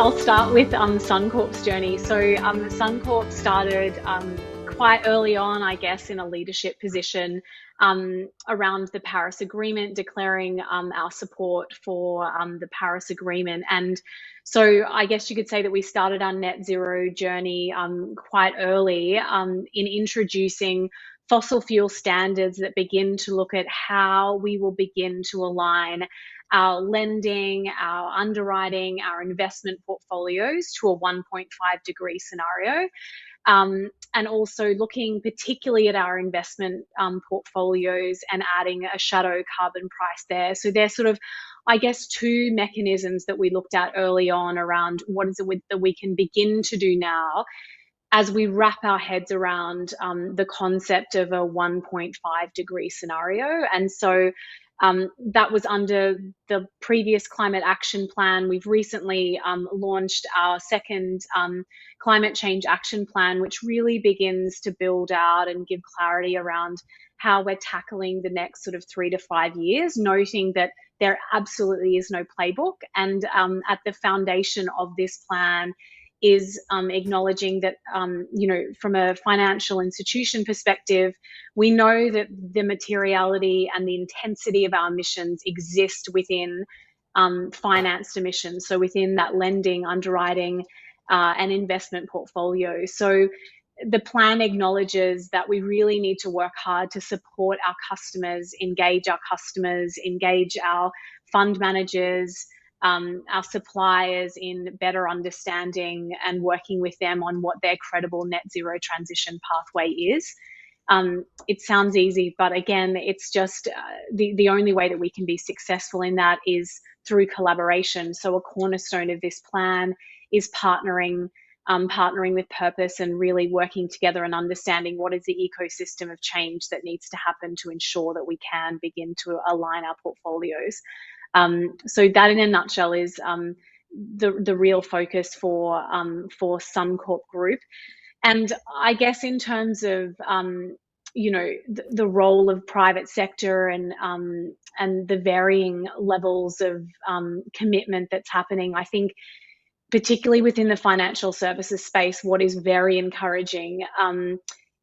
I'll start with Suncorp's journey. So Suncorp started quite early on, I guess, in a leadership position around the Paris Agreement, declaring our support for the Paris Agreement. And so I guess you could say that we started our net zero journey quite early in introducing fossil fuel standards that begin to look at how we will begin to align our lending, our underwriting, our investment portfolios to a 1.5-degree scenario. And also looking particularly at our investment portfolios and adding a shadow carbon price there. So there's sort of, I guess, two mechanisms that we looked at early on around what is it that we can begin to do now as we wrap our heads around the concept of a 1.5-degree scenario. And so that was under the previous climate action plan. We've recently launched our second climate change action plan, which really begins to build out and give clarity around how we're tackling the next sort of 3 to 5 years, noting that there absolutely is no playbook. And at the foundation of this plan is acknowledging that, from a financial institution perspective, we know that the materiality and the intensity of our emissions exist within financed emissions, so within that lending, underwriting, and investment portfolio. So the plan acknowledges that we really need to work hard to support our customers, engage our fund managers, our suppliers in better understanding and working with them on what their credible net zero transition pathway is. It sounds easy, but again, it's just the only way that we can be successful in that is through collaboration. So a cornerstone of this plan is partnering with purpose and really working together and understanding what is the ecosystem of change that needs to happen to ensure that we can begin to align our portfolios. So that in a nutshell is the real focus for Suncorp Group. And I guess in terms of the role of private sector and the varying levels of commitment that's happening, I think particularly within the financial services space, what is very encouraging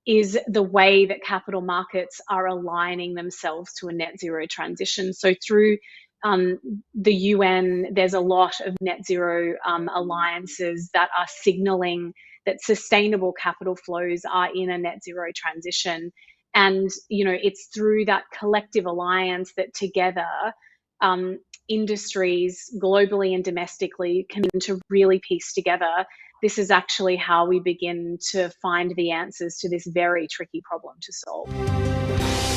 is the way that capital markets are aligning themselves to a net zero transition. So through the UN, there's a lot of net zero alliances that are signaling that sustainable capital flows are in a net zero transition. And, it's through that collective alliance that together industries globally and domestically can to really piece together, this is actually how we begin to find the answers to this very tricky problem to solve.